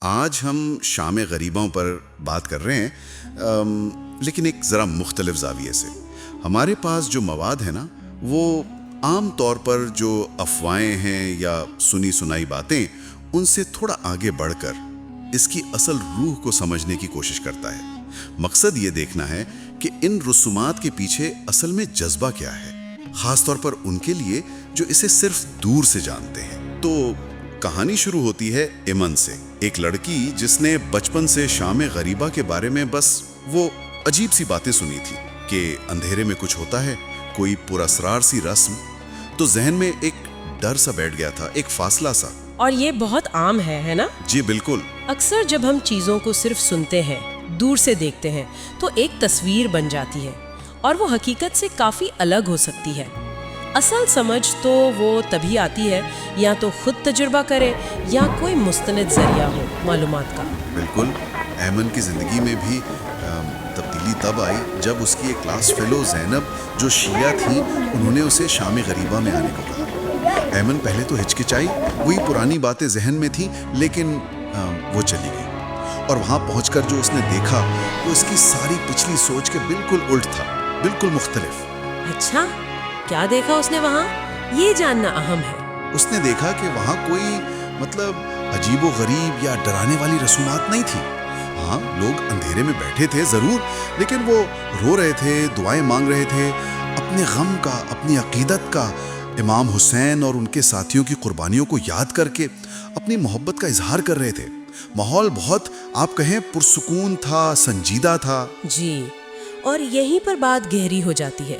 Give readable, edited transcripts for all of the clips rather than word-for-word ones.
آج ہم شام غریبوں پر بات کر رہے ہیں، لیکن ایک ذرا مختلف زاویے سے۔ ہمارے پاس جو مواد ہے نا، وہ عام طور پر جو افواہیں ہیں یا سنی سنائی باتیں، ان سے تھوڑا آگے بڑھ کر اس کی اصل روح کو سمجھنے کی کوشش کرتا ہے۔ مقصد یہ دیکھنا ہے کہ ان رسومات کے پیچھے اصل میں جذبہ کیا ہے، خاص طور پر ان کے لیے جو اسے صرف دور سے جانتے ہیں۔ تو کہانی شروع ہوتی ہے ایمن سے، ایک لڑکی جس نے بچپن سے شام غریبہ کے بارے میں بس وہ عجیب سی باتیں سنی تھی کہ اندھیرے میں کچھ ہوتا ہے، کوئی پراسرار سی رسم۔ تو ذہن میں ایک ڈر سا بیٹھ گیا تھا، ایک فاصلہ سا۔ اور یہ بہت عام ہے نا؟ جی بالکل۔ اکثر جب ہم چیزوں کو صرف سنتے ہیں، دور سے دیکھتے ہیں، تو ایک تصویر بن جاتی ہے اور وہ حقیقت سے کافی الگ ہو سکتی ہے۔ اصل سمجھ تو وہ تبھی آتی ہے یا تو خود تجربہ کرے یا کوئی مستند ذریعہ ہو معلومات کا۔ بالکل۔ ایمن کی زندگی میں بھی تبدیلی تب آئی جب اس کی ایک کلاس فیلو زینب جو شیعہ تھی، انہوں نے اسے شام غریبہ میں آنے کو کہا۔ ایمن پہلے تو ہچکچائی، وہی پرانی باتیں ذہن میں تھیں، لیکن وہ چلی گئی۔ اور وہاں پہنچ کر جو اس نے دیکھا وہ اس کی ساری پچھلی سوچ کے بالکل الٹ تھا، بالکل مختلف۔ اچھا، کیا دیکھا اس نے وہاں؟ یہ جاننا اہم ہے۔ اس نے دیکھا کہ وہاں کوئی عجیب و غریب یا ڈرانے والی رسومات نہیں تھی۔ ہاں، لوگ اندھیرے میں بیٹھے تھے ضرور، لیکن وہ رو رہے تھے، دعائیں مانگ رہے تھے، اپنے غم کا، اپنی عقیدت کا، امام حسین اور ان کے ساتھیوں کی قربانیوں کو یاد کر کے اپنی محبت کا اظہار کر رہے تھے۔ ماحول بہت، آپ کہیں، پرسکون تھا، سنجیدہ تھا۔ جی، اور یہیں پر بات گہری ہو جاتی ہے۔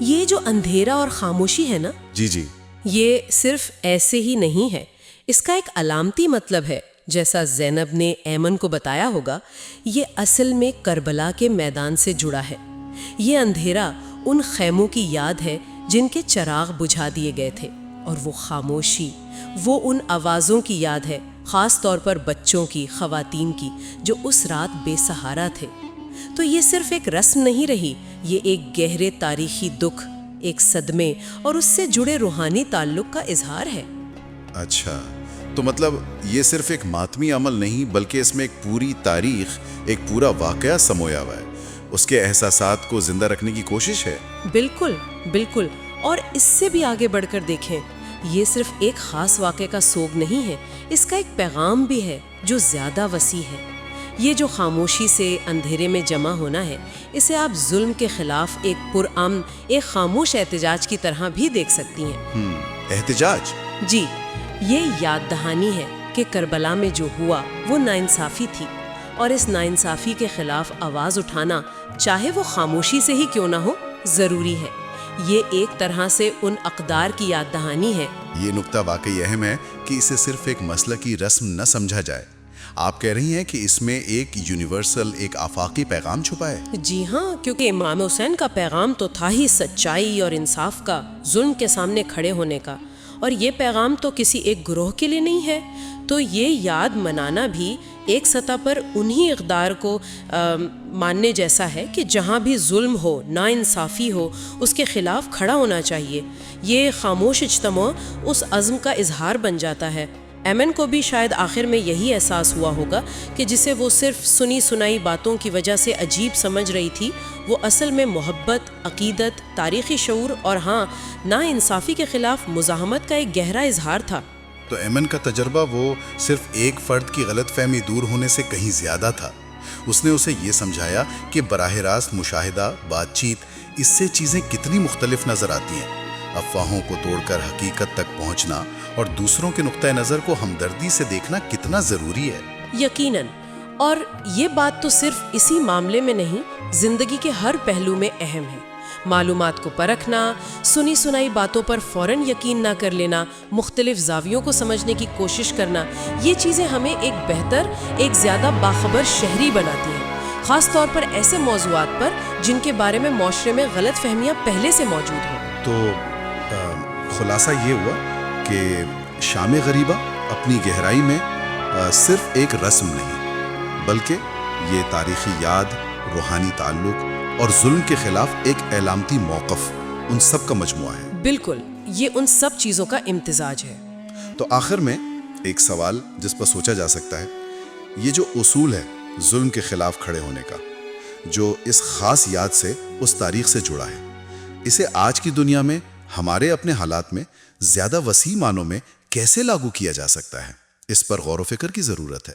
یہ جو اندھیرا اور خاموشی ہے نا، جی یہ صرف ایسے ہی نہیں ہے، اس کا ایک علامتی مطلب ہے۔ جیسا زینب نے ایمن کو بتایا ہوگا، یہ اصل میں کربلا کے میدان سے جڑا ہے۔ یہ اندھیرا ان خیموں کی یاد ہے جن کے چراغ بجھا دیے گئے تھے، اور وہ خاموشی، وہ ان آوازوں کی یاد ہے، خاص طور پر بچوں کی، خواتین کی، جو اس رات بے سہارا تھے۔ تو یہ صرف ایک رسم نہیں رہی، یہ ایک گہرے تاریخی دکھ، ایک صدمے اور اس سے جڑے روحانی تعلق کا اظہار ہے۔ اچھا، تو یہ صرف ایک ماتمی عمل نہیں، بلکہ اس میں ایک پوری تاریخ، ایک پورا واقعہ سمویا ہوا ہے، اس کے احساسات کو زندہ رکھنے کی کوشش ہے۔ بالکل بالکل۔ اور اس سے بھی آگے بڑھ کر دیکھیں، یہ صرف ایک خاص واقعے کا سوگ نہیں ہے، اس کا ایک پیغام بھی ہے جو زیادہ وسیع ہے۔ یہ جو خاموشی سے اندھیرے میں جمع ہونا ہے، اسے آپ ظلم کے خلاف ایک پرامن، ایک خاموش احتجاج کی طرح بھی دیکھ سکتی ہیں۔ احتجاج؟ جی، یہ یاد دہانی ہے کہ کربلا میں جو ہوا وہ ناانصافی تھی، اور اس ناانصافی کے خلاف آواز اٹھانا، چاہے وہ خاموشی سے ہی کیوں نہ ہو، ضروری ہے۔ یہ ایک طرح سے ان اقدار کی یاد دہانی ہے۔ یہ نکتہ واقعی اہم ہے کہ اسے صرف ایک مسئلہ کی رسم نہ سمجھا جائے۔ آپ کہہ رہی ہیں کہ اس میں ایک یونیورسل، ایک آفاقی پیغام چھپا ہے۔ جی ہاں، کیونکہ امام حسین کا پیغام تو تھا ہی سچائی اور انصاف کا، ظلم کے سامنے کھڑے ہونے کا، اور یہ پیغام تو کسی ایک گروہ کے لیے نہیں ہے۔ تو یہ یاد منانا بھی ایک سطح پر انہی اقدار کو ماننے جیسا ہے کہ جہاں بھی ظلم ہو، ناانصافی ہو، اس کے خلاف کھڑا ہونا چاہیے۔ یہ خاموش اجتماع اس عزم کا اظہار بن جاتا ہے۔ ایمن کو بھی شاید آخر میں یہی احساس ہوا ہوگا کہ جسے وہ صرف سنی سنائی باتوں کی وجہ سے عجیب سمجھ رہی تھی، وہ اصل میں محبت، عقیدت، تاریخی شعور اور ہاں، ناانصافی کے خلاف مزاحمت کا ایک گہرا اظہار تھا۔ تو ایمن کا تجربہ وہ صرف ایک فرد کی غلط فہمی دور ہونے سے کہیں زیادہ تھا۔ اس نے اسے یہ سمجھایا کہ براہ راست مشاہدہ، بات چیت، اس سے چیزیں کتنی مختلف نظر آتی ہیں۔ افواہوں کو توڑ کر حقیقت تک پہنچنا اور دوسروں کے نقطۂ نظر کو ہمدردی سے دیکھنا کتنا ضروری ہے۔ یقیناً، اور یہ بات تو صرف اسی معاملے میں نہیں، زندگی کے ہر پہلو میں اہم ہے۔ معلومات کو پرکھنا، سنی سنائی باتوں پر فوراً یقین نہ کر لینا، مختلف زاویوں کو سمجھنے کی کوشش کرنا، یہ چیزیں ہمیں ایک بہتر، ایک زیادہ باخبر شہری بناتی ہیں، خاص طور پر ایسے موضوعات پر جن کے بارے میں معاشرے میں غلط فہمیاں پہلے سے موجود ہوں۔ تو خلاصہ یہ ہوا کہ شام غریبہ اپنی گہرائی میں صرف ایک رسم نہیں، بلکہ یہ تاریخی یاد، روحانی تعلق اور ظلم کے خلاف ایک علامتی موقف، ان سب کا مجموعہ ہے۔ بالکل، یہ ان سب چیزوں کا امتزاج ہے۔ تو آخر میں ایک سوال جس پر سوچا جا سکتا ہے یہ جو اصول ہے ظلم کے خلاف کھڑے ہونے کا، جو اس خاص یاد سے اس تاریخ سے جڑا ہے، اسے آج کی دنیا میں ہمارے اپنے حالات میں زیادہ وسیع معنوں میں کیسے لاگو کیا جا سکتا ہے، اس پر غور و فکر کی ضرورت ہے۔